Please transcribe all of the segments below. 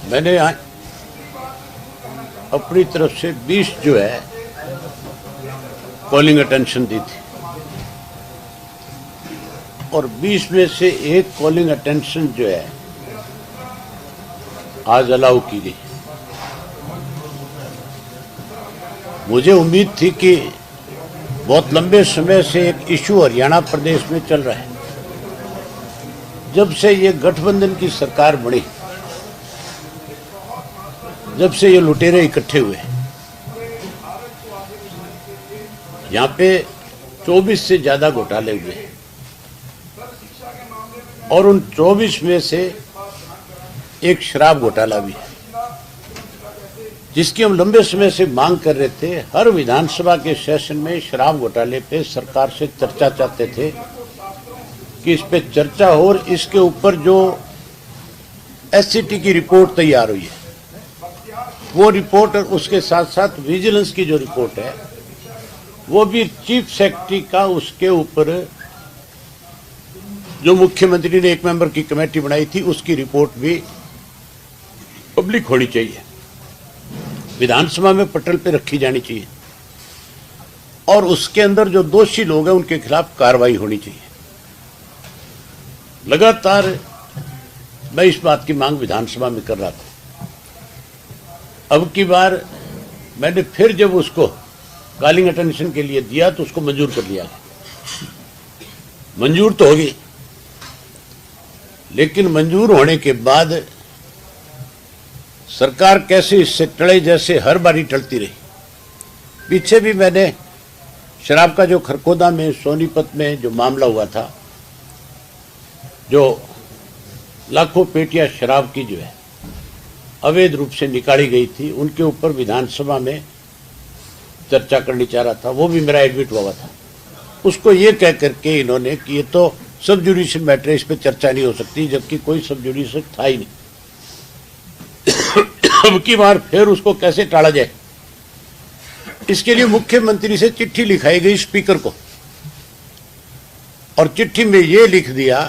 मैंने अपनी तरफ से 20 जो है कॉलिंग अटेंशन दी थी और 20 में से एक कॉलिंग अटेंशन जो है आज अलाउ की गई। मुझे उम्मीद थी कि बहुत लंबे समय से एक इशू हरियाणा प्रदेश में चल रहा है। जब से ये गठबंधन की सरकार बनी, जब से ये लुटेरे इकट्ठे हुए, यहाँ पे 24 से ज्यादा घोटाले हुए और उन 24 में से एक शराब घोटाला भी है, जिसकी हम लंबे समय से मांग कर रहे थे। हर विधानसभा के सेशन में शराब घोटाले पे सरकार से चर्चा चाहते थे कि इस पे चर्चा हो और इसके ऊपर जो एससीटी की रिपोर्ट तैयार हुई है वो रिपोर्ट और उसके साथ साथ विजिलेंस की जो रिपोर्ट है वो भी चीफ सेक्रेटरी का उसके ऊपर जो मुख्यमंत्री ने एक मेंबर की कमेटी बनाई थी उसकी रिपोर्ट भी पब्लिक होनी चाहिए, विधानसभा में पटल पे रखी जानी चाहिए और उसके अंदर जो दोषी लोग हैं उनके खिलाफ कार्रवाई होनी चाहिए। लगातार मैं इस बात की मांग विधानसभा में कर रहा था। अब की बार मैंने फिर जब उसको कॉलिंग अटेंशन के लिए दिया तो उसको मंजूर कर लिया। मंजूर तो होगी, लेकिन मंजूर होने के बाद सरकार कैसे इससे टले जैसे हर बारी टलती रही। पीछे भी मैंने शराब का जो खरखोदा में सोनीपत में जो मामला हुआ था, जो लाखों पेटियां शराब की जो है अवैध रूप से निकाली गई थी, उनके ऊपर विधानसभा में चर्चा करनी चाह रहा था। वो भी मेरा एडमिट हुआ था। उसको ये कह करके इन्होंने कि ये तो सब जुडिशियल मैटर है, इस पर चर्चा नहीं हो सकती, जबकि कोई सब जुडिशियल था ही नहीं। अब की बार फिर उसको कैसे टाला जाए, इसके लिए मुख्यमंत्री से चिट्ठी लिखाई गई स्पीकर को और चिट्ठी में ये लिख दिया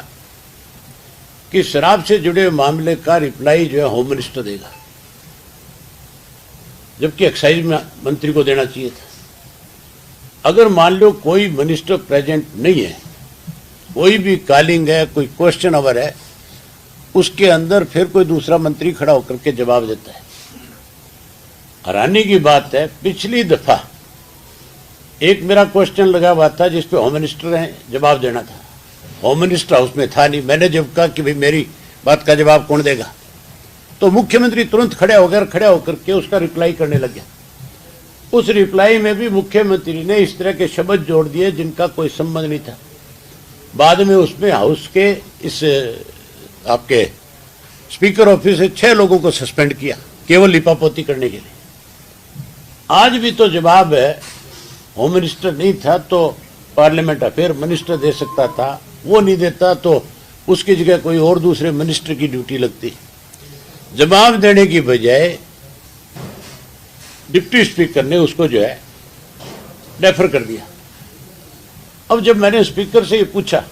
कि शराब से जुड़े मामले का रिप्लाई जो है होम मिनिस्टर देगा, जबकि एक्साइज मंत्री को देना चाहिए था। अगर मान लो कोई मिनिस्टर प्रेजेंट नहीं है, कोई भी कॉलिंग है, कोई क्वेश्चन आवर है, उसके अंदर फिर कोई दूसरा मंत्री खड़ा होकर के जवाब देता है। हैरानी की बात है, पिछली दफा एक मेरा क्वेश्चन लगा हुआ था जिसपे होम मिनिस्टर ने जवाब देना था, होम मिनिस्टर हाउस में था नहीं। मैंने जब कहा कि भाई मेरी बात का जवाब कौन देगा, तो मुख्यमंत्री तुरंत खड़े होकर के उसका रिप्लाई करने लग गया। उस रिप्लाई में भी मुख्यमंत्री ने इस तरह के शब्द जोड़ दिए जिनका कोई संबंध नहीं था। बाद में उसमें हाउस के इस आपके स्पीकर ऑफिस से 6 लोगों को सस्पेंड किया केवल लिपापोती करने के लिए। आज भी तो जवाब है, होम मिनिस्टर नहीं था तो पार्लियामेंट अफेयर मिनिस्टर दे सकता था, वो नहीं देता तो उसकी जगह कोई और दूसरे मिनिस्टर की ड्यूटी लगती। जवाब देने की बजाय डिप्टी स्पीकर ने उसको जो है डेफर कर दिया। अब जब मैंने स्पीकर से ये पूछा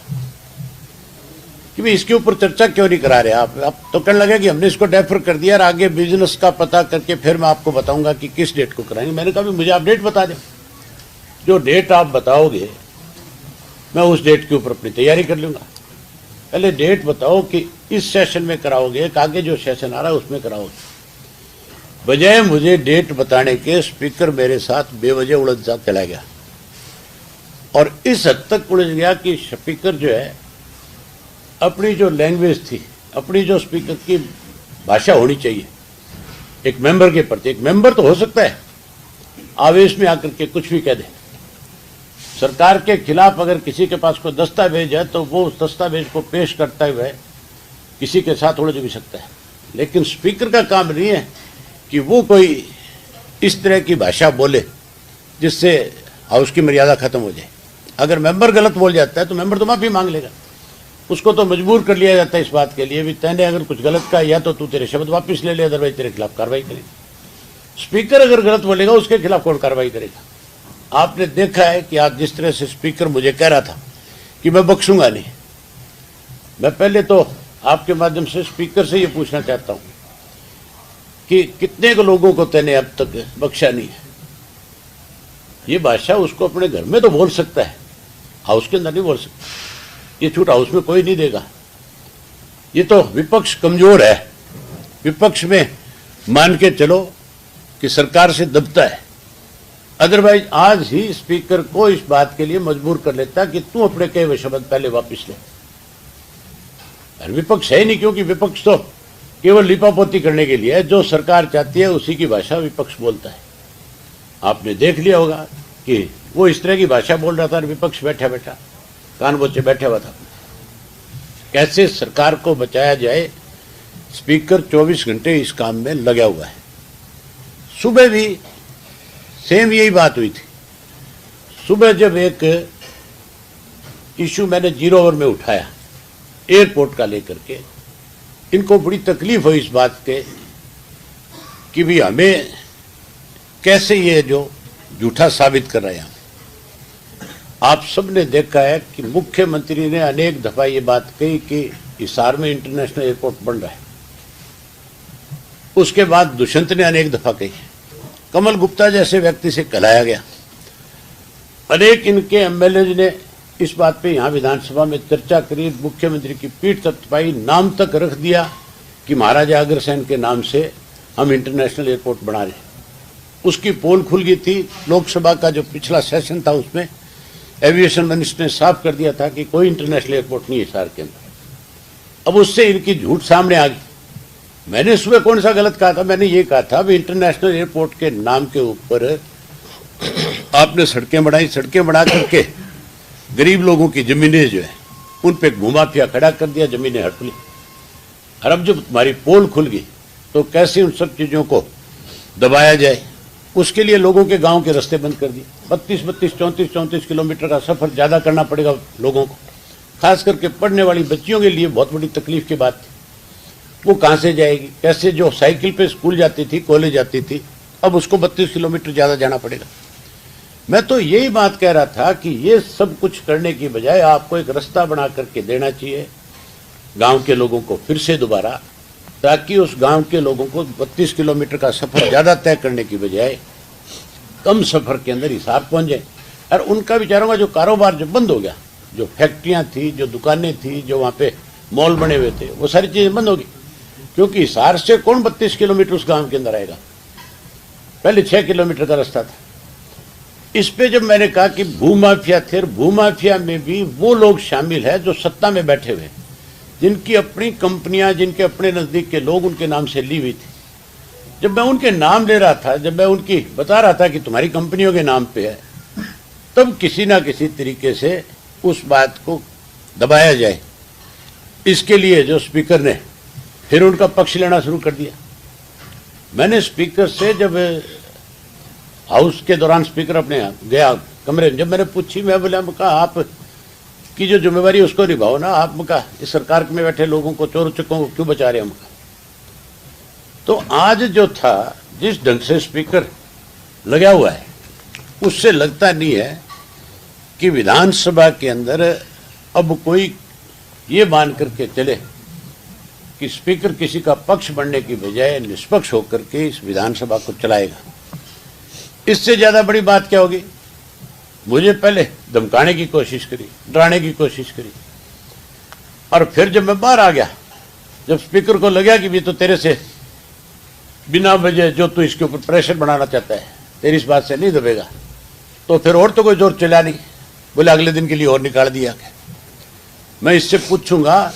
कि भाई इसके ऊपर चर्चा क्यों नहीं करा रहे आप तो कहने लगे कि हमने इसको डेफर कर दिया और आगे बिजनेस का पता करके फिर मैं आपको बताऊंगा कि किस डेट को कराएंगे। मैंने कहा मुझे आप डेट बता दें, जो डेट आप बताओगे मैं उस डेट के ऊपर अपनी तैयारी कर लूंगा। पहले डेट बताओ कि इस सेशन में कराओगे कि आगे जो सेशन आ रहा है उसमें कराओगे। बजाय मुझे डेट बताने के स्पीकर मेरे साथ बेवजह उलझ जा चला गया और इस हद तक उलझ गया कि स्पीकर जो है अपनी जो लैंग्वेज थी, अपनी जो स्पीकर की भाषा होनी चाहिए एक मेंबर के प्रति, एक मेंबर तो हो सकता है आवेश में आकर के कुछ भी कह दे। सरकार के खिलाफ अगर किसी के पास कोई दस्तावेज है तो वो उस दस्तावेज को पेश करते हुए किसी के साथ उलझ भी सकता है, लेकिन स्पीकर का काम नहीं है कि वो कोई इस तरह की भाषा बोले जिससे हाउस की मर्यादा खत्म हो जाए। अगर मेंबर गलत बोल जाता है तो मेंबर तो माफी मांग लेगा, उसको तो मजबूर कर लिया जाता है इस बात के लिए भी तैने अगर कुछ गलत कहा या तो तू तेरे शब्द वापस ले ले, अदरवाइज तेरे खिलाफ कार्रवाई करेगा। स्पीकर अगर गलत बोलेगा उसके खिलाफ कौन कार्रवाई करेगा। आपने देखा है कि आप जिस तरह से स्पीकर मुझे कह रहा था कि मैं बख्शूंगा नहीं। मैं पहले तो आपके माध्यम से स्पीकर से ये पूछना चाहता हूं कि कितने को लोगों को तैने अब तक बख्शा नहीं है। ये बादशाह उसको अपने घर में तो बोल सकता है, हाउस के अंदर नहीं बोल सकता। ये छूट हाउस में कोई नहीं देगा। ये तो विपक्ष कमजोर है, विपक्ष में मान के चलो कि सरकार से दबता है। अदरवाइज आज ही स्पीकर को इस बात के लिए मजबूर कर लेता कि तू अपने कहे हुए शब्द पहले वापिस ले। और विपक्ष है नहीं, क्योंकि विपक्ष तो केवल लिपापोती करने के लिए है। जो सरकार चाहती है उसी की भाषा विपक्ष बोलता है। आपने देख लिया होगा कि वो इस तरह की भाषा बोल रहा था और विपक्ष बैठा बैठा कान बोचे बैठा हुआ था। कैसे सरकार को बचाया जाए, स्पीकर 24 घंटे इस काम में लगा हुआ है। सुबह भी सेम यही बात हुई थी। सुबह जब एक इशू मैंने 0 ओवर में उठाया एयरपोर्ट का लेकर के, इनको बड़ी तकलीफ हुई इस बात के कि भी हमें कैसे ये जो झूठा साबित कर रहे हैं। आप सबने देखा है कि मुख्यमंत्री ने अनेक दफा ये बात कही कि हिसार में इंटरनेशनल एयरपोर्ट बन रहा है। उसके बाद दुष्यंत ने अनेक दफा कही, कमल गुप्ता जैसे व्यक्ति से कहलाया गया। अनेक इनके एमएलए ने इस बात पे यहां विधानसभा में चर्चा करी, मुख्यमंत्री की पीठ थपथपाई, नाम तक रख दिया कि महाराजा अग्रसेन के नाम से हम इंटरनेशनल एयरपोर्ट बना रहे हैं। उसकी पोल खुल गई थी। लोकसभा का जो पिछला सेशन था उसमें एविएशन मिनिस्टर ने साफ कर दिया था कि कोई इंटरनेशनल एयरपोर्ट नहीं है हिसार के अंदर। अब उससे इनकी झूठ सामने आ गई। मैंने सुबह कौन सा गलत कहा था? मैंने ये कहा था भी इंटरनेशनल एयरपोर्ट के नाम के ऊपर आपने सड़कें बढ़ाई, सड़कें बढ़ा करके गरीब लोगों की जमीनें जो है उन पे घुमाफिया खड़ा कर दिया, जमीनें हड़प ली। और अब जब तुम्हारी पोल खुल गई तो कैसे उन सब चीजों को दबाया जाए, उसके लिए लोगों के गांव के रास्ते बंद कर दिए। 32, 34 किलोमीटर का सफर ज्यादा करना पड़ेगा लोगों को, खास करके पढ़ने वाली बच्चियों के लिए बहुत बड़ी तकलीफ की बात थी। वो कहां से जाएगी, कैसे? जो साइकिल पे स्कूल जाती थी, कॉलेज जाती थी, अब उसको 32 किलोमीटर ज्यादा जाना पड़ेगा। मैं तो यही बात कह रहा था कि ये सब कुछ करने की बजाय आपको एक रास्ता बना करके देना चाहिए गांव के लोगों को फिर से दोबारा, ताकि उस गांव के लोगों को 32 किलोमीटर का सफर ज्यादा तय करने की बजाय कम सफर के अंदर हिसार पहुंच जाए। और उनका बेचारों का जो कारोबार जब बंद हो गया, जो फैक्ट्रियां थी, जो दुकानें थी, जो वहां पे मॉल बने हुए थे, वो सारी चीजें बंद होगी। क्योंकि हिसार से कौन 32 किलोमीटर उस गांव के अंदर आएगा? पहले 6 किलोमीटर का रास्ता था। इस पे जब मैंने कहा कि भूमाफिया थे, भूमाफिया में भी वो लोग शामिल है जो सत्ता में बैठे हुए, जिनकी अपनी कंपनियां, जिनके अपने नजदीक के लोग उनके नाम से ली हुई थी। जब मैं उनके नाम ले रहा था, जब मैं उनकी बता रहा था कि तुम्हारी कंपनियों के नाम पे है, तब किसी ना किसी तरीके से उस बात को दबाया जाए। इसके लिए जो स्पीकर ने फिर उनका पक्ष लेना शुरू कर दिया। मैंने स्पीकर से जब हाउस के दौरान स्पीकर अपने गया कमरे में, जब मैंने पूछी, मैं बोला, कहा आप की जो जिम्मेवारी उसको निभाओ ना, आप कहा इस सरकार में बैठे लोगों को, चोर चक्कों को क्यों बचा रहे हम? तो आज जो था, जिस ढंग से स्पीकर लगा हुआ है, उससे लगता नहीं है कि विधानसभा के अंदर अब कोई ये मान करके चले कि स्पीकर किसी का पक्ष बनने की बजाय निष्पक्ष होकर के इस विधानसभा को चलाएगा। इससे ज्यादा बड़ी बात क्या होगी? मुझे पहले धमकाने की कोशिश करी, डराने की कोशिश करी, और फिर जब मैं बाहर आ गया, जब स्पीकर को लगा कि भी तो तेरे से बिना वजह जो तू इसके ऊपर प्रेशर बनाना चाहता है, तेरी इस बात से नहीं दबेगा, तो फिर और तो कोई जोर चला नहीं। बोले अगले दिन के लिए और निकाल दिया। मैं इससे पूछूंगा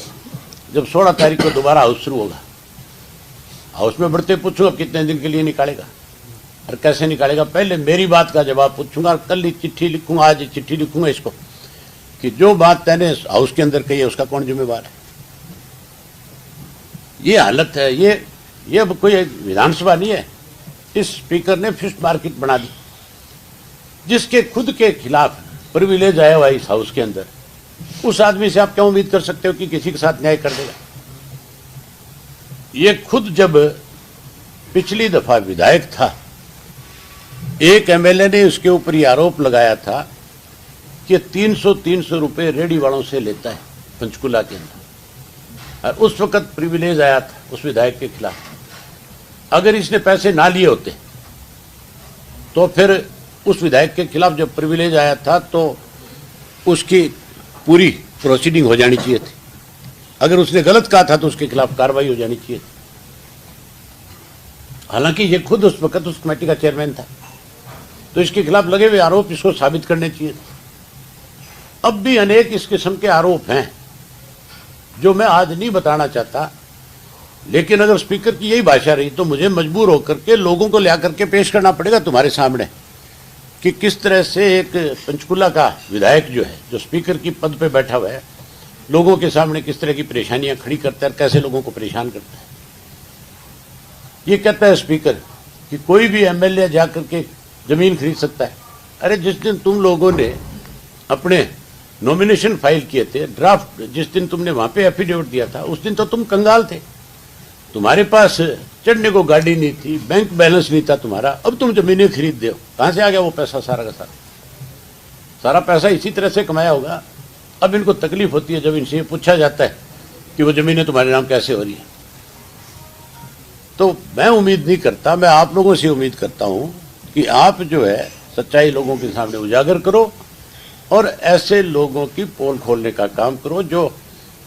जब 16 तारीख को दोबारा हाउस शुरू होगा, हाउस में बढ़ते पूछूंगा कितने दिन के लिए निकालेगा और कैसे निकालेगा। पहले मेरी बात का जवाब पूछूंगा, कल ही चिट्ठी लिखूंगा, आज चिट्ठी लिखूंगा इसको कि जो बात तैने हाउस के अंदर कही है उसका कौन जिम्मेवार है। ये हालत है। ये अब कोई विधानसभा नहीं है। इस स्पीकर ने फिश मार्केट बना दी, जिसके खुद के खिलाफ प्रिविलेज आया हुआ इस हाउस के अंदर। उस आदमी से आप क्या उम्मीद कर सकते हो कि किसी के साथ न्याय कर देगा? ये खुद जब पिछली दफा विधायक था, एक एमएलए ने उसके ऊपर ये आरोप लगाया था कि 300 रुपए रेडी वालों से लेता है पंचकुला के अंदर। और उस वक्त प्रिविलेज आया था उस विधायक के खिलाफ। अगर इसने पैसे ना लिए होते तो फिर उस विधायक के खिलाफ जब प्रिविलेज आया था तो उसकी पूरी प्रोसीडिंग हो जानी चाहिए थी। अगर उसने गलत कहा था तो उसके खिलाफ कार्रवाई हो जानी चाहिए थी। हालांकि ये खुद उस वक्त उस कमेटी का चेयरमैन था, तो इसके खिलाफ लगे हुए आरोप इसको साबित करने चाहिए। अब भी अनेक इस किस्म के आरोप हैं जो मैं आज नहीं बताना चाहता, लेकिन अगर स्पीकर की यही भाषा रही तो मुझे मजबूर होकर के लोगों को ला करके पेश करना पड़ेगा तुम्हारे सामने कि किस तरह से एक पंचकुला का विधायक जो है, जो स्पीकर की पद पे बैठा हुआ है, लोगों के सामने किस तरह की परेशानियां खड़ी करता है, कैसे लोगों को परेशान करता है। ये कहता है स्पीकर कि कोई भी एमएलए जाकर के जमीन खरीद सकता है। अरे जिस दिन तुम लोगों ने अपने नॉमिनेशन फाइल किए थे, ड्राफ्ट जिस दिन तुमने वहां पे एफिडेविट दिया था, उस दिन तो तुम कंगाल थे, तुम्हारे पास चढ़ने को गाड़ी नहीं थी, बैंक बैलेंस नहीं था तुम्हारा। अब तुम जमीनें खरीद दे हो, कहां से आ गया वो पैसा? सारा का सारा पैसा इसी तरह से कमाया होगा। अब इनको तकलीफ होती है जब इनसे पूछा जाता है कि वो जमीनें तुम्हारे नाम कैसे हो रही है। तो मैं उम्मीद नहीं करता, मैं आप लोगों से उम्मीद करता हूं कि आप जो है सच्चाई लोगों के सामने उजागर करो और ऐसे लोगों की पोल खोलने का काम करो जो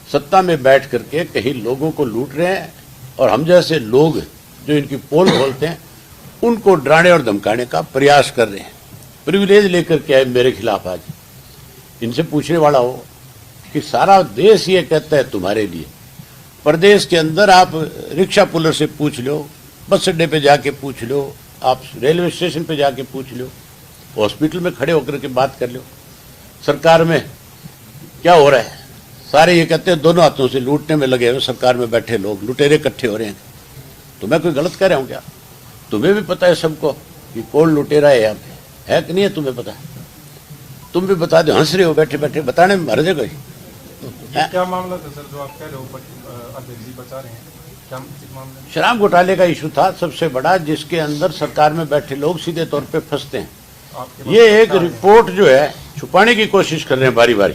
सत्ता में बैठ करके कहीं लोगों को लूट रहे हैं, और हम जैसे लोग जो इनकी पोल खोलते हैं उनको डराने और धमकाने का प्रयास कर रहे हैं। प्रिविलेज लेकर के आए मेरे खिलाफ। आज इनसे पूछने वाला हो कि सारा देश ये कहता है तुम्हारे लिए, प्रदेश के अंदर आप रिक्शा पुलर से पूछ लो, बस अड्डे पे जाके पूछ लो, आप रेलवे स्टेशन पे जाके पूछ लो, हॉस्पिटल में खड़े होकर के बात कर लो, सरकार में क्या हो रहा है। सारे ये कहते हैं दोनों हाथों से लूटने में लगे हुए सरकार में बैठे लोग, लुटेरे इकट्ठे हो रहे हैं। तो मैं कोई गलत कह रहा हूँ क्या? तुम्हें भी पता है सबको कि कौन लुटेरा है यहाँ पे, है कि नहीं है? तुम्हें पता है? तुम भी बता दो, हंस रहे हो बैठे बैठे, बताने में हर्ज है कोई? क्या मामला था सर जो आप कह रहे हो बिजली बचा रहे हैं? क्या मामला? शराब घोटाले का इशू था सबसे बड़ा, जिसके अंदर सरकार में बैठे लोग सीधे तौर पे फंसते हैं। ये एक रिपोर्ट जो है छुपाने की कोशिश कर रहे हैं बारी बारी।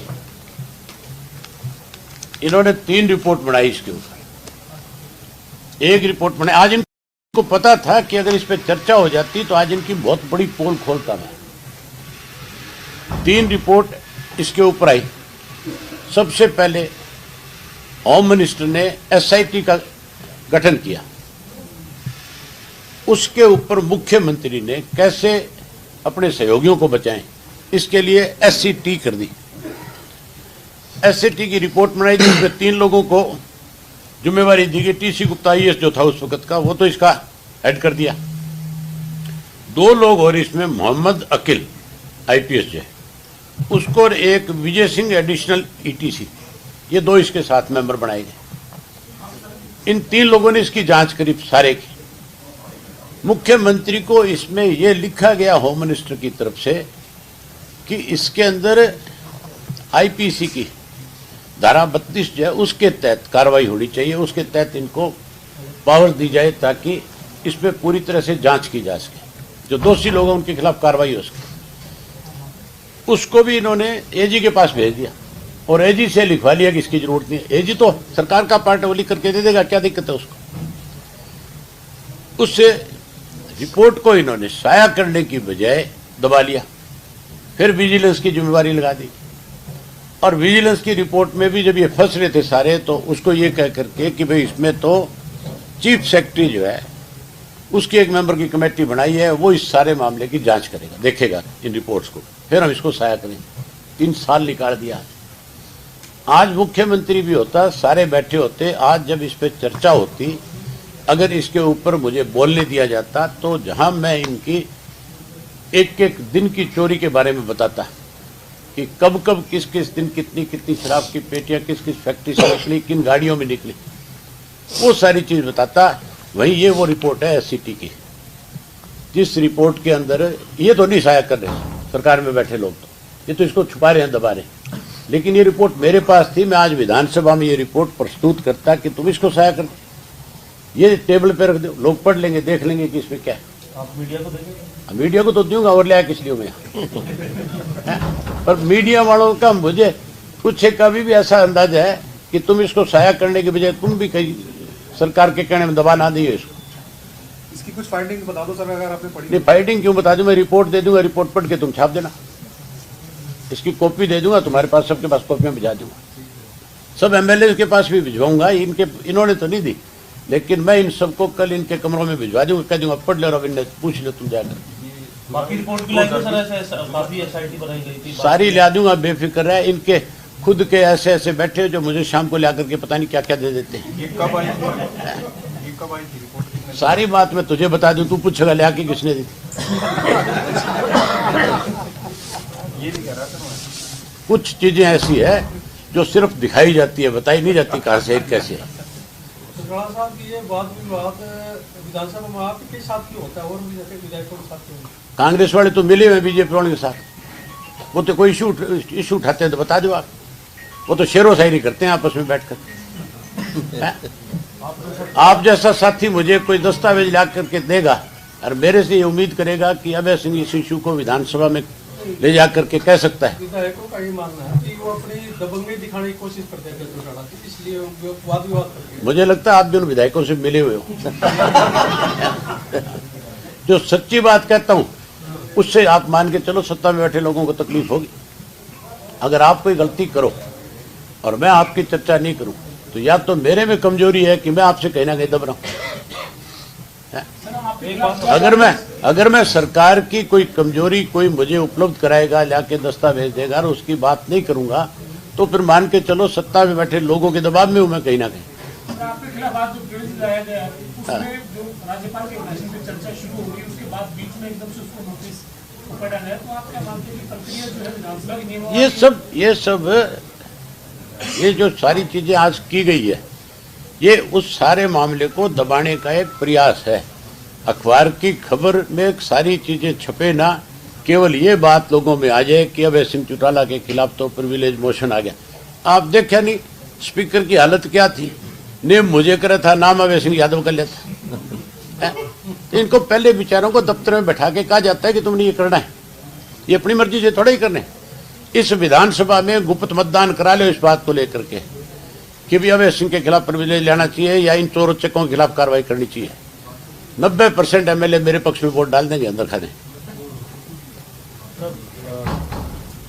इन्होंने 3 रिपोर्ट बनाई इसके ऊपर। एक रिपोर्ट बनाई, आज इनको पता था कि अगर इस पर चर्चा हो जाती तो आज इनकी बहुत बड़ी पोल खोलता मैं। 3 रिपोर्ट इसके ऊपर आई। सबसे पहले होम मिनिस्टर ने एसआईटी का गठन किया, उसके ऊपर मुख्यमंत्री ने कैसे अपने सहयोगियों को बचाएं, इसके लिए एससीटी कर दी। एससीटी की रिपोर्ट बनाई जिसमें 3 लोगों को जिम्मेवारी दी गई। टीसी गुप्ता आईएएस जो था उस वक्त का, वो तो इसका हेड कर दिया। 2 लोग और इसमें मोहम्मद अकील आईपीएस जो है उसको, और एक विजय सिंह एडिशनल ईटीसी, ये 2 इसके साथ मेंबर बनाए गए। इन 3 लोगों ने इसकी जांच करी सारे की। मुख्यमंत्री को इसमें यह लिखा गया होम मिनिस्टर की तरफ से कि इसके अंदर आईपीसी की धारा 32 जो है उसके तहत कार्रवाई होनी चाहिए, उसके तहत इनको पावर दी जाए ताकि इस पर पूरी तरह से जांच की जा सके, जो दोषी लोग हैं उनके खिलाफ कार्रवाई हो सके। उसको भी इन्होंने एजी के पास भेज दिया और एजी से लिखवा लिया कि इसकी जरूरत नहीं है। एजी तो सरकार का पार्ट वो लिख करके दे देगा, क्या दिक्कत है उसको। उससे रिपोर्ट को इन्होंने साया करने की बजाय दबा लिया। फिर विजिलेंस की जिम्मेवारी लगा दी, और विजिलेंस की रिपोर्ट में भी जब ये फंस रहे थे सारे, तो उसको ये कह करके कि भाई इसमें तो चीफ सेक्रेटरी जो है उसकी एक मेंबर की कमेटी बनाई है, वो इस सारे मामले की जांच करेगा, देखेगा इन रिपोर्ट्स को, फिर हम इसको साया करेंगे। 3 साल निकाल दिया। आज मुख्यमंत्री भी होता, सारे बैठे होते, आज जब इस पर चर्चा होती, अगर इसके ऊपर मुझे बोलने दिया जाता तो जहां मैं इनकी एक एक दिन की चोरी के बारे में बताता कि कब कब किस किस दिन कितनी कितनी शराब की पेटियां किस किस फैक्ट्री से निकली, किन गाड़ियों में निकली, वो सारी चीज बताता। वहीं ये वो रिपोर्ट है एससीटी की, जिस रिपोर्ट के अंदर ये तो नहीं साया कर रहे सरकार में बैठे लोग, तो ये तो इसको छुपा रहे हैं, दबा रहे हैं। लेकिन ये रिपोर्ट मेरे पास थी, मैं आज विधानसभा में ये रिपोर्ट प्रस्तुत करता कि तुम इसको साया कर, ये टेबल पे रख दो, लोग पढ़ लेंगे, देख लेंगे कि इसमें क्या है। आप मीडिया को देंगे? मीडिया को तो दूंगा, और लिया किस लिए मैं पर मीडिया वालों का मुझे कुछ एक कभी भी ऐसा अंदाज है कि तुम इसको साया करने के बजाय तुम भी कहीं सरकार के कहने में दबा ना दिए इसको। इसकी कुछ फाइंडिंग बता दो सर, अगर आपने पढ़ी। नहीं, फाइटिंग क्यों बता दूं, मैं रिपोर्ट दे दूंगा, रिपोर्ट पढ़ के तुम छाप देना, इसकी कॉपी दे दूंगा, तुम्हारे पास सबके पास कॉपियां भिजा दूंगा, सब एमएलए के पास भी भिजवाऊंगा। इन्होंने तो नहीं दी, लेकिन मैं इन सबको कल इनके कमरों में भिजवा दूंगा, कह दूंगा पढ़ लो, रविंद्र पूछ लो तुम जाकर। बाकी रिपोर्ट भी लाएंगे सर, ऐसे काफी एसआईटी बनाई गई थी, सारी ला दूंगा, बेफिक्र है। इनके खुद के ऐसे ऐसे बैठे जो मुझे शाम को ला करके पता नहीं क्या क्या दे देते हैं। ये कब आई थी रिपोर्ट? सारी बात मैं तुझे बता दूं, तू पूछेगा ले आके किसने दी। ये नहीं कह रहा सर। कुछ चीजें ऐसी है जो सिर्फ दिखाई जाती है, बताई नहीं जाती कहां से कैसे है। राणा साहब की ये वाद विवाद विधानसभा में आपके साथ क्यों होता है और भी जैसे विधायकों के साथ क्यों? कांग्रेस वाले तो मिले हुए बीजेपी वालों के साथ, वो तो कोई इशू उठाते हैं तो बता दो आप, वो तो शेरो शायरी करते हैं आपस में बैठकर। आप जैसा साथी मुझे कोई दस्तावेज ला करके देगा और मेरे से ये उम्मीद करेगा कि अभय सिंह इस इशू को विधानसभा में ले जा करके कह सकता है। विधायकों का ये मानना है कि वो अपनी दबंगई दिखाने की कोशिश करते हैं, इसलिए वाद विवाद करते हैं। मुझे लगता है आप भी उन विधायकों से मिले हुए हो। जो सच्ची बात कहता हूं उससे आप मान के चलो, सत्ता में बैठे लोगों को तकलीफ होगी। अगर आप कोई गलती करो और मैं आपकी चर्चा नहीं करूं तो या तो मेरे में कमजोरी है कि मैं आपसे कहीं ना कहीं दब रहा हूं। अगर मैं सरकार की कोई कमजोरी कोई मुझे उपलब्ध कराएगा, लाके दस्तावेज देगा और उसकी बात नहीं करूंगा तो फिर मान के चलो सत्ता में बैठे लोगों के दबाव में हूं मैं कहीं ना कहीं। आपके खिलाफ आज जो केस लाया गया है उसमें जो राज्यपाल के भाषण पे चर्चा शुरू हो गई, उसके बाद बीच में एकदम से उसको नोटिस पड़ा गया, तो आप क्या मानते हैं कि प्रक्रिया जो है विधानसभा की नियम ये जो सारी चीजें आज की गई है, ये उस सारे मामले को दबाने का एक प्रयास है। अखबार की खबर में सारी चीजें छपे ना, केवल ये बात लोगों में आ जाए कि अभय सिंह चौटाला के खिलाफ तो प्रिविलेज मोशन आ गया। आप देखा नहीं स्पीकर की हालत क्या थी, नेम मुझे करा था, नाम अभय सिंह यादव कर लेता। इनको पहले विचारों को दफ्तर में बैठा के कहा जाता है कि तुमने ये करना है, ये अपनी मर्जी से थोड़ा ही करने। इस विधानसभा में गुप्त मतदान करा लो इस बात को लेकर के कि भी अभय सिंह के खिलाफ प्रिविलेज लेना चाहिए या इन चोर चक्कों के खिलाफ कार्रवाई करनी चाहिए। 90% एमएलए मेरे पक्ष में वोट डाल देंगे, अंदर खा दें।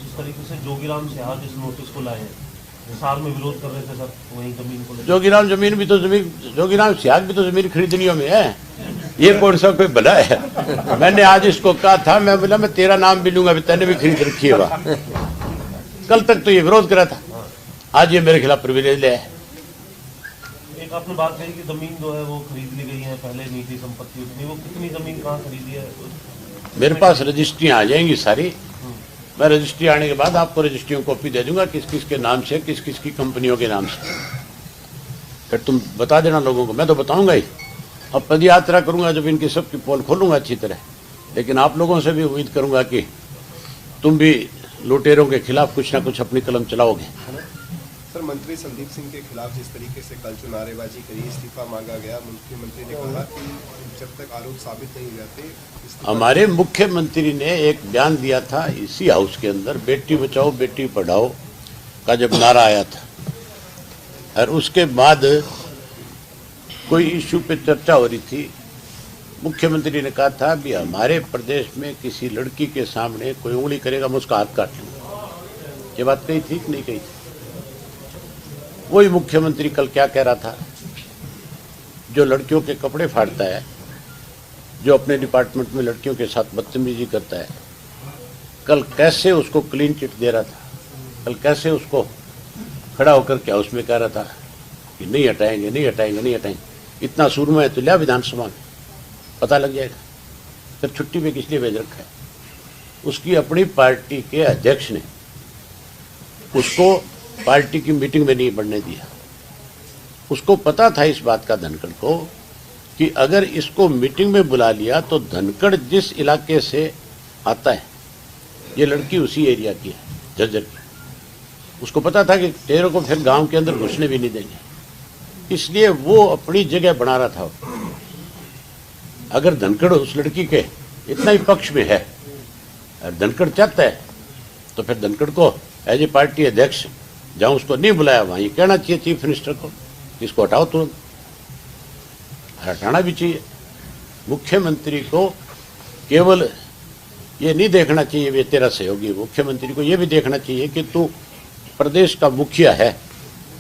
जिस तरीके से जोगीराम सिंह जिस नोटिस को लाए हैं, हिसार में विरोध कर रहे थे सर, वही जमीन को जोगीराम सिंह भी तो जमीन खरीदनियों में है, ये कौन सा कोई भला है। मैंने आज इसको कहा था, मैं बोला मैं तेरा नाम भी लूंगा, तेने भी खरीद रखी है वह। कल तक तो ये विरोध करा था, आज ये मेरे खिलाफ प्रिविलेज ले है। एक आपने बात कही कि जमीन जो है वो खरीद ली गई है, पहले नहीं थी संपत्ति उतनी, वो कितनी जमीन कहाँ खरीदी है? मेरे पास रजिस्ट्रियां आ जाएंगी सारी, मैं रजिस्ट्री आने के बाद आपको रजिस्ट्रियों कॉपी दे दूंगा किस किस के नाम से, किस किस की कंपनियों के नाम से। फिर तुम बता देना लोगों को, मैं तो बताऊंगा ही। अब पद यात्रा करूंगा जब इनकी सबकी पोल खोलूंगा अच्छी तरह, लेकिन आप लोगों से भी उम्मीद करूंगा कि तुम भी लुटेरों के खिलाफ कुछ ना कुछ अपनी कलम चलाओगे। सर, मंत्री संदीप सिंह के खिलाफ जिस तरीके से कल जो नारेबाजी करी, इस्तीफा मांगा गया, मुख्यमंत्री ने कहा कि जब तक आरोप साबित नहीं हो जाते। हमारे मुख्यमंत्री ने एक बयान दिया था इसी हाउस के अंदर, बेटी बचाओ बेटी पढ़ाओ का जब नारा आया था, और उसके बाद कोई इशू पे चर्चा हो रही थी, मुख्यमंत्री ने कहा था भी हमारे प्रदेश में किसी लड़की के सामने कोई उंगली करेगा मैं उसका हाथ काट लूंगा। ये बात कही थी कि नहीं कही थी? वही मुख्यमंत्री कल क्या कह रहा था, जो लड़कियों के कपड़े फाड़ता है, जो अपने डिपार्टमेंट में लड़कियों के साथ बदतमीजी करता है, कल कैसे उसको क्लीन चिट दे रहा था, कल कैसे उसको खड़ा होकर के हाउस में कह रहा था कि नहीं हटाएंगे नहीं हटाएंगे नहीं हटाएंगे। इतना सूरमा है तो लिया विधानसभा में, पता लग जाएगा। फिर छुट्टी पे किस लिए भेज रखा है? उसकी अपनी पार्टी के अध्यक्ष ने उसको पार्टी की मीटिंग में नहीं बढ़ने दिया। उसको पता था इस बात का धनखड़ को कि अगर इसको मीटिंग में बुला लिया तो धनखड़ जिस इलाके से आता है, ये लड़की उसी एरिया की है, झज्जर की। उसको पता था कि टेरों को फिर गांव के अंदर घुसने भी नहीं देंगे, इसलिए वो अपनी जगह बना रहा था। अगर धनखड़ उस लड़की के इतना ही पक्ष में है और धनखड़ चाहता है तो फिर धनखड़ को एज ए पार्टी अध्यक्ष जहां उसको नहीं बुलाया वहां ये कहना चाहिए चीफ मिनिस्टर को, इसको हटाओ तुरंत। हटाना भी चाहिए। मुख्यमंत्री को केवल ये नहीं देखना चाहिए वे तेरा सहयोगी, मुख्यमंत्री को ये भी देखना चाहिए कि तू प्रदेश का मुखिया है,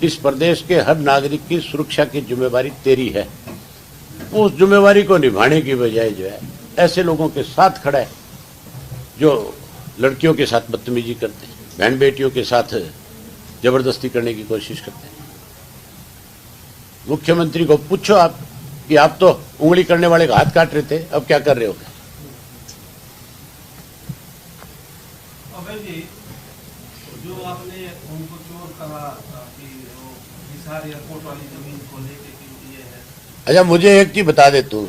इस प्रदेश के हर नागरिक की सुरक्षा की जिम्मेवारी तेरी है। उस जिम्मेवारी को निभाने की बजाय जो है ऐसे लोगों के साथ खड़ा है जो लड़कियों के साथ बदतमीजी करते हैं, बहन बेटियों के साथ जबरदस्ती करने की कोशिश करते हैं। मुख्यमंत्री को पूछो आप कि आप तो उंगली करने वाले का हाथ काट रहे थे, अब क्या कर रहे हो? अभय जी, जो आपने उनको चोर कहा कि वो हिसार एयरपोर्ट वाली जमीन को लेके ये है। अच्छा मुझे एक चीज बता दे तू,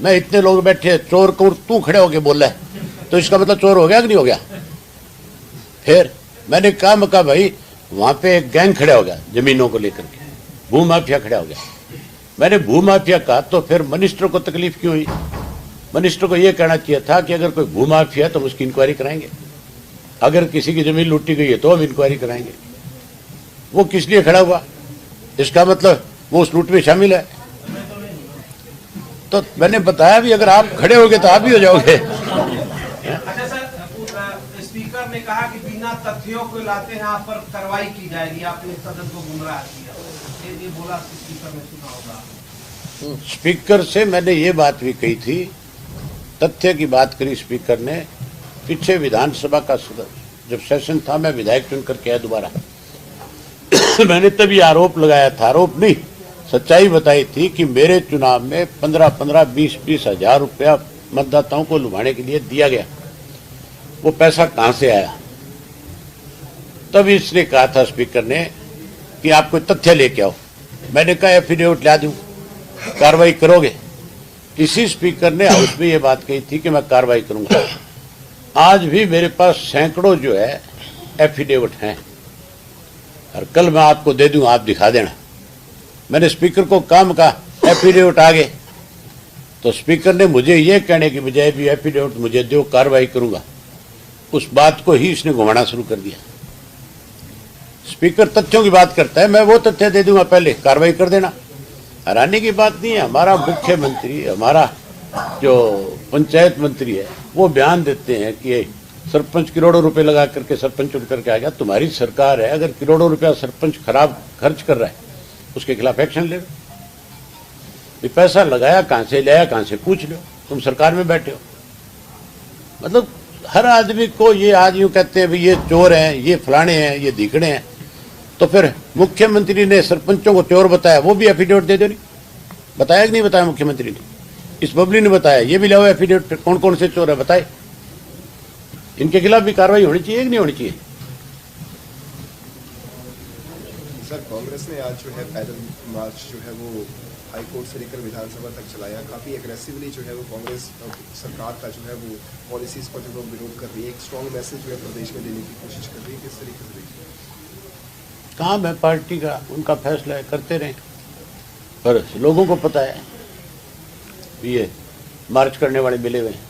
मैं इतने लोग बैठे चोर को तू खड़े होके बोल रहा है तो इसका मतलब चोर हो गया कि नहीं हो गया? फिर मैंने कहा भाई वहां पे एक गैंग खड़ा हो गया जमीनों को लेकर के, भूमाफिया खड़ा हो गया। मैंने भूमाफिया कहा तो फिर मिनिस्टर को तकलीफ क्यों हुई? मिनिस्टर को यह कहना चाहिए था कि अगर कोई भूमाफिया तो हम उसकी इंक्वायरी कराएंगे, अगर किसी की जमीन लूटी गई है तो हम इंक्वायरी कराएंगे। वो किस लिए खड़ा हुआ? इसका मतलब वो उस लूट में शामिल है। तो मैंने बताया भी अगर आप खड़े होगे तो आप भी हो जाओगे। अच्छा सर, स्पीकर ने कहा कि बिना तथ्यों को लाते हैं आप पर कार्रवाई की जाएगी, आपने सदन को गुमराह किया, ये बोला स्पीकर ने, सुना होगा। स्पीकर से मैंने ये बात भी कही थी, तथ्य की बात करी स्पीकर ने। पीछे विधानसभा का जब सेशन था मैं विधायक चुन करके आया दोबारा मैंने तभी आरोप लगाया था, आरोप नहीं सच्चाई बताई थी कि मेरे चुनाव में 15-15, 20-20 हजार रुपया मतदाताओं को लुभाने के लिए दिया गया। वो पैसा कहां से आया? तब इसने कहा था स्पीकर ने कि आप कोई तथ्य लेके आओ। मैंने कहा एफिडेविट ला दूं, कार्रवाई करोगे? इसी स्पीकर ने हाउस में ये बात कही थी कि मैं कार्रवाई करूंगा। आज भी मेरे पास सैकड़ों जो है एफिडेविट हैं और कल मैं आपको दे दूं, आप दिखा देना। मैंने स्पीकर को काम कहा एफिडेविट आ गए तो स्पीकर ने मुझे ये कहने की बजाय भी एफिडेविट मुझे दो, कार्रवाई करूंगा, उस बात को ही इसने घुमाना शुरू कर दिया। स्पीकर तथ्यों की बात करता है, मैं वो तथ्य दे दूंगा, पहले कार्रवाई कर देना। हैरानी की बात नहीं है, हमारा मुख्यमंत्री, हमारा जो पंचायत मंत्री है वो बयान देते हैं कि सरपंच करोड़ों रुपए लगा करके सरपंच चुन करके आ गया। तुम्हारी सरकार है, अगर करोड़ों रुपया सरपंच खराब खर्च कर रहा है उसके खिलाफ एक्शन ले लो। ये पैसा लगाया कहां से लाया, कहां से पूछ लो, तुम सरकार में बैठे हो। मतलब हर आदमी को ये आज यूं कहते हैं भाई ये चोर हैं, ये फलाने हैं, ये दिखड़े हैं, तो फिर मुख्यमंत्री ने सरपंचों को चोर बताया, वो भी एफिडेविट दे दो। नहीं बताया कि नहीं बताया मुख्यमंत्री ने? इस बबली ने बताया, ये भी लाओ एफिडेविट, कौन कौन से चोर है बताए। इनके खिलाफ भी कार्रवाई होनी चाहिए कि नहीं होनी चाहिए? सर, कांग्रेस ने आज जो है पैदल मार्च जो है वो हाईकोर्ट से लेकर विधानसभा तक चलाया। काफी एग्रेसिवली जो है वो कांग्रेस सरकार का जो है वो पॉलिसीज पर जो विरोध कर रही है, एक स्ट्रॉन्ग मैसेज जो है प्रदेश में देने की कोशिश कर रही है। किस तरीके से देखिए? काम है पार्टी का, उनका फैसला है, करते रहे। पर लोगों को पता है ये मार्च करने वाले मिले हुए हैं।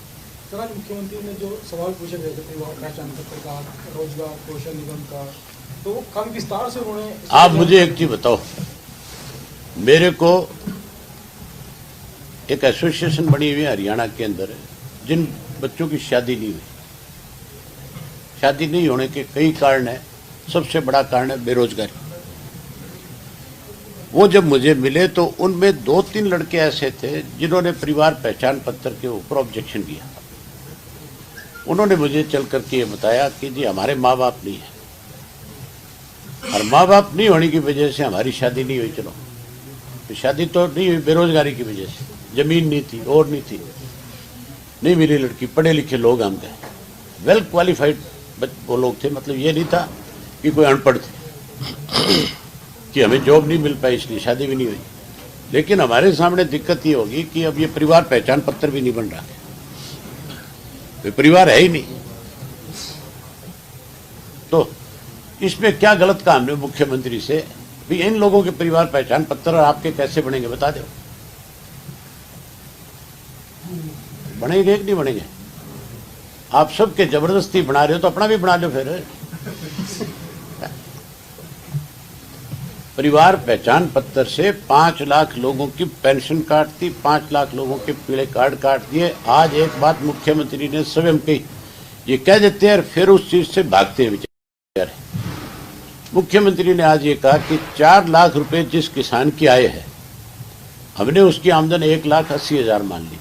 सर, आज मुख्यमंत्री ने जो सवाल पूछे गए थे पहचान पत्र का, रोजगार कौशल निगम का, तो वो काफी विस्तार से उन्होंने। आप मुझे एक चीज बताओ, मेरे को एक एसोसिएशन बनी हुई है हरियाणा के अंदर, जिन बच्चों की शादी नहीं हुई, शादी नहीं होने के कई कारण है, सबसे बड़ा कारण है बेरोजगारी। वो जब मुझे मिले तो उनमें 2-3 लड़के ऐसे थे जिन्होंने परिवार पहचान पत्र के ऊपर ऑब्जेक्शन किया। उन्होंने मुझे चल करके ये बताया कि जी हमारे माँ बाप नहीं है, और माँ बाप नहीं होने की वजह से हमारी शादी नहीं हुई। चलो तो शादी तो नहीं हुई बेरोजगारी की वजह से, जमीन नहीं थी और नहीं थी, नहीं मिली लड़की, पढ़े लिखे लोग हम थे, वेल क्वालिफाइड वो लोग थे। मतलब ये नहीं था कि कोई अनपढ़ थे कि हमें जॉब नहीं मिल पाई इसलिए शादी भी नहीं हुई। लेकिन हमारे सामने दिक्कत ये होगी कि अब ये परिवार पहचान पत्र भी नहीं बन रहा, तो परिवार है ही नहीं। तो इसमें क्या गलत काम है मुख्यमंत्री से भी? इन लोगों के परिवार पहचान पत्र आपके कैसे बनेंगे बता दो। बनेंगे कि नहीं बनेंगे? आप सबके जबरदस्ती बना रहे हो तो अपना भी बना लो फिर। परिवार पहचान पत्र से 5 लाख लोगों की पेंशन काट दी, 5 लाख लोगों के पीले कार्ड काट दिए। आज एक बात मुख्यमंत्री ने स्वयं कही, ये कह देते हैं फिर उस चीज से भागते हैं बेचारे। मुख्यमंत्री ने आज ये कहा कि 4 लाख रुपए जिस किसान की आय है, हमने उसकी आमदन 1,80,000 मान ली,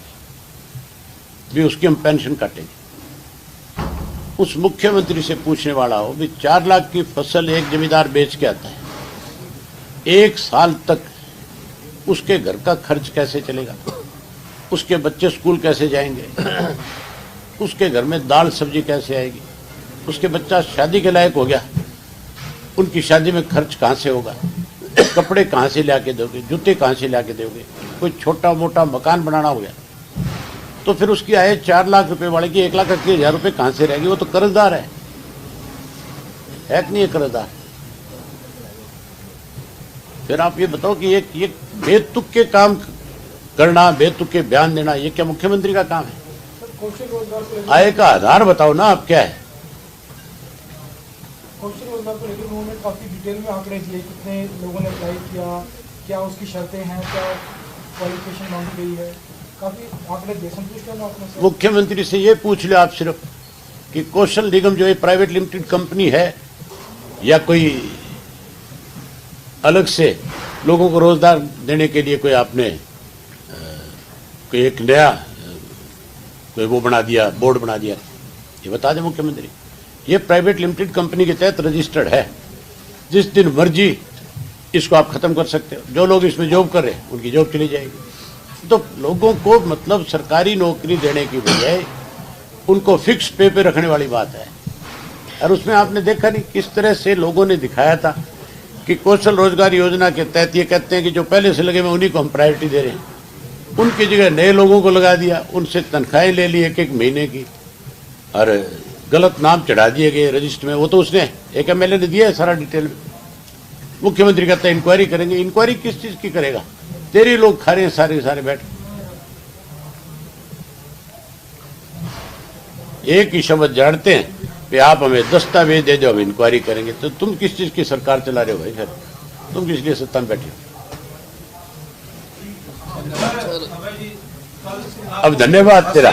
भी उसकी हम पेंशन काटेंगे। उस मुख्यमंत्री से पूछने वाला हो भी 4 लाख की फसल एक जमींदार बेच के आता है, 1 साल तक उसके घर का खर्च कैसे चलेगा, उसके बच्चे स्कूल कैसे जाएंगे, उसके घर में दाल सब्जी कैसे आएगी, उसके बच्चा शादी के लायक हो गया, उनकी शादी में खर्च कहाँ से होगा, कपड़े कहाँ से ला के दोगे, जूते कहाँ से ला के दोगे, कोई छोटा मोटा मकान बनाना हो गया तो फिर उसकी आय 4 लाख रुपए वाले की 1,80,000 रुपए कहाँ से रहेगी? वो तो कर्जदार है कि नहीं है कर्जदार? फिर आप ये बताओ कि ये बेतुक के काम करना, बेतुक के बयान देना, ये क्या मुख्यमंत्री का काम है? आय का आधार बताओ ना आप क्या है? कौशल रोजगार को लेकर उन्होंने काफी डिटेल में आंकड़े दिए, कितने लोगों ने अप्लाई किया, क्या उसकी शर्तें हैं, क्या क्वालिफिकेशन मांगी गई है, काफी आंकड़े दिए। संतुष्ट है आपने? मुख्यमंत्री से ये पूछ लो आप सिर्फ कि कौशल निगम जो है प्राइवेट लिमिटेड कंपनी है या कोई अलग से लोगों को रोजगार देने के लिए कोई आपने कोई एक नया कोई वो बना दिया, बोर्ड बना दिया? ये बता दें मुख्यमंत्री। ये प्राइवेट लिमिटेड कंपनी के तहत रजिस्टर्ड है, जिस दिन मर्जी इसको आप खत्म कर सकते हो। जो लोग इसमें जॉब कर रहे हैं उनकी जॉब चली जाएगी। तो लोगों को मतलब सरकारी नौकरी देने की बजाय उनको फिक्स पे पे रखने वाली बात है। और उसमें आपने देखा नहीं किस तरह से लोगों ने दिखाया था कि कौशल रोजगार योजना के तहत ये कहते हैं कि जो पहले से लगे हुए उन्हीं को हम प्रायोरिटी दे रहे हैं, उनकी जगह नए लोगों को लगा दिया, उनसे तनख्वाहें ले ली 1-1 महीने की और गलत नाम चढ़ा दिए गए रजिस्टर में। वो तो उसने एक MLA ने दिया है सारा डिटेल में। मुख्यमंत्री कहता है इंक्वायरी करेंगे। इंक्वायरी किस चीज की करेगा? तेरे लोग खा रहे हैं सारे बैठ। एक ही शब्द जानते हैं कि आप हमें दस्तावेज दे दो, हम इंक्वायरी करेंगे। तो तुम किस चीज की सरकार चला रहे हो भाई? फिर तुम किस लिए सत्ता में बैठे हो? अब धन्यवाद तेरा।